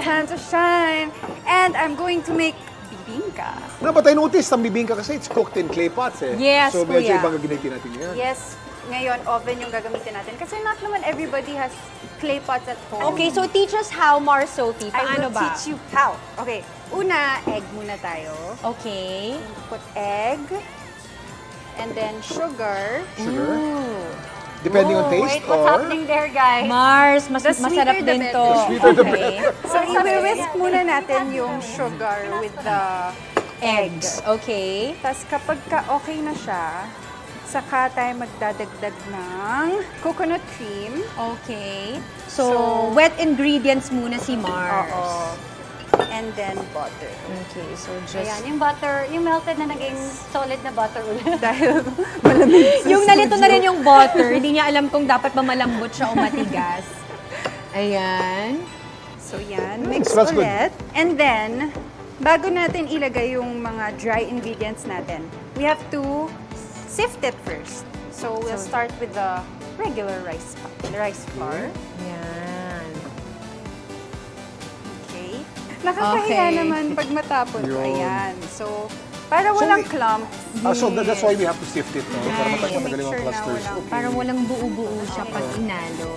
time to shine. And I'm going to make bibingka. No, but I noticed ang bibingka kasi it's cooked in clay pots eh. Yes, so medyo kuya. ibang gagamitin natin yan. Yes, ngayon oven yung gagamitin natin. Kasi not naman everybody has clay pots at home. Okay, so teach us how, Mars Sophie. I Paano will ba? teach you how. Okay, una, egg muna tayo. Okay. Put egg. And then sugar. Sugar? Depending on taste Wait, what's happening there, guys? Mars, The sweeter masarap the din better. to. The sweeter the Okay. So, i-whisk muna natin yung sugar with the Eggs. Okay. Tapos kapag okay na siya, saka tayo magdadagdag ng coconut cream. Okay. So, wet ingredients muna si Mars. Oo. And then butter. Okay, so just... Ayan, yung butter, yung melted na naging solid na butter ulit. Dahil malamig sa Yung nalito na studio. rin yung butter, hindi niya alam kung dapat ba malambot siya o matigas. Ayan. So yan, mix smells good. ulit. And then, bago natin ilagay yung mga dry ingredients natin, we have to sift it first. So we'll start with the regular rice flour. Yan. Okay. Nakakahiya Okay. naman pag matapon. Yun. Ayan. So, para walang we- clump. So that's why we have to sift it, no? Para Right. matanggal Make yung sure na clusters. walang- Okay. Parang walang buo-buo siya pag inalo.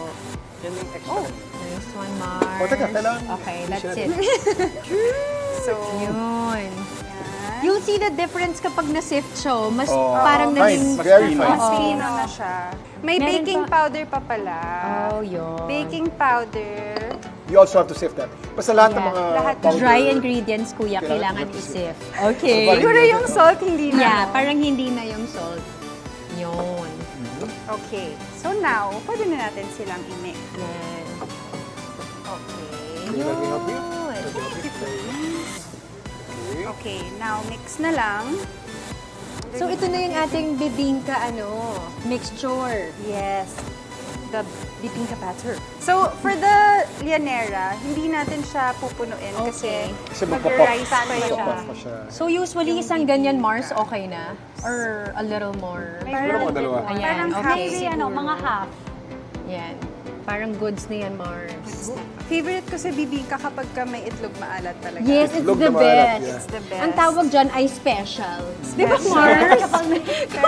Oh, Nice one, Mars. Oh, teka, kailangan... Okay, that's it. so, Yun. yan. You'll see the difference kapag na-sift siya. Mas Oh, parang fine. naging... Very fine. Mas Oo. fino na siya. May Meron baking pa- powder pa pala. Oh, yun. Baking powder. You also have to sift that. Basta lahat ng Yeah. mga Lahat. powder, Dry ingredients, kuya, Kailangan kailangan i-sift. i-sift. Okay. So, Siguro yung salt hindi na. Yeah, no? parang hindi na yung salt. Yun. Okay. So now, pwede na natin silang i-mix. Yan. Okay. Okay, let me help you. Yun. Okay. Okay, now mix na lang. So, ito na yung ating bibingka, mixture. Yes. The bibingka batter. So, for the lianera, hindi natin siya pupunuin Okay. Kasi mag-rice pa magpapop yung... pa siya. So, usually, isang ganyan, Mars, okay na? Or a little more? Siguro mga dalawa. Ayan, Parang okay. Maybe, mga half. Yan. Parang goods na yan, Mars. Favorite ko sa bibingka kapag ka may itlog maalat talaga. Yes, it's Itlog the na maalat, best. yeah. It's the best. Ang tawag dyan ay special. Di ba, Special. Mars? Pero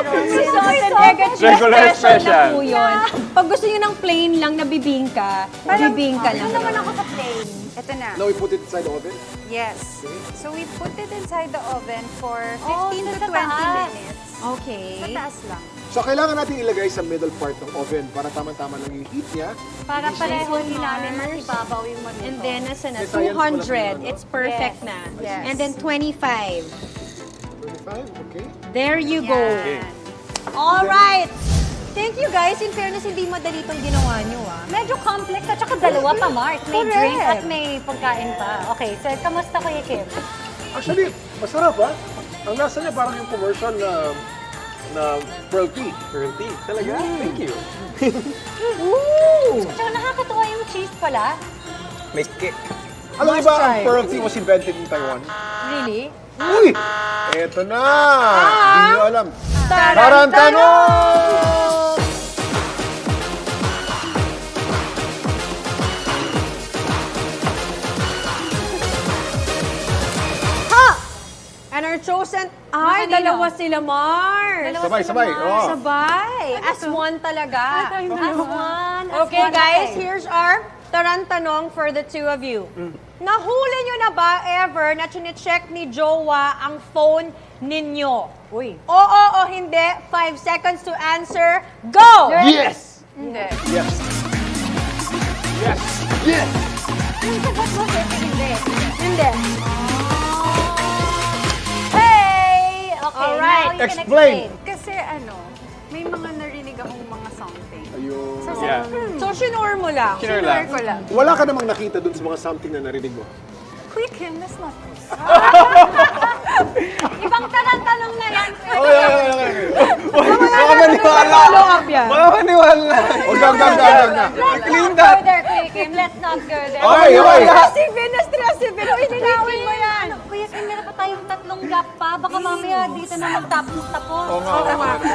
Regular special. na po yun. Pag gusto nyo ng plain lang na bibingka, bibingka lang. Doon naman ako sa plain. ito na. Now we put it inside the oven. Yes. So we put it inside the oven for 15 Oh, to sa 20 taas. minutes. Okay. Sa taas lang. So kailangan natin ilagay sa middle part ng oven para tama-tama lang yung heat niya. Para pareho Mars. ilalim at ibabaw yung maluto. And then, nasa na? May science pala 200. yun, It's perfect Yes. na. Yes. And then, 25. 25, okay. There you go. Yan. All right. Thank you, guys. In fairness, hindi madali itong ginawa nyo, Medyo complex at saka dalawa pa, Mark. May Correct. drink at may pagkain pa. Okay, so kamusta Kuya Kim? Actually, masarap ha. Ang lasa niya parang yung commercial na pearl tea. Pearl tea. Talaga? Thank you. Tsaka nakakatuwa yung cheese pala. May kick. Alam niyo Must ba, ang try. pearl tea was invented in Taiwan? Really? Uy! Eto na! Hindi niyo alam. Tarantanon! Tarantanon! Ha! And our chosen... Ay, Kanino? dalawa sila, Mars. Dalawa Sabay, sila, sabay. Mars. Oh. Sabay. As one talaga. As one. Okay, guys, here's our tarantanong for the two of you. Nahuli nyo na ba ever na chine-check ni Jowa ang phone ninyo? Uy. Oo o hindi. 5 seconds to answer. Go! Yes! Hindi. Yes! Yes! Yes! Yung sagot mo, hindi. Hindi. Hey! Okay, Alright. now you can Explain. Kasi may mga narinig akong mga something. Ayun. Yeah. So, sinure mo lang. Sure lang. Ko lang. Wala ka namang nakita dun sa mga something na narinig mo. Quick him, let's not. Ibang tanong na yan. Okay. Baka maniwala. Follow up yan. Baka maniwala. O, gang. Let's Clean not that. go there, Kuya Kim. Let's not go there. Okay. Na-stressivin, na-stressivin. O, ininawin mo yan. Kuya Kim, meron pa tayong tatlong gap pa. Baka mamaya dito na magtapos. Oo nga.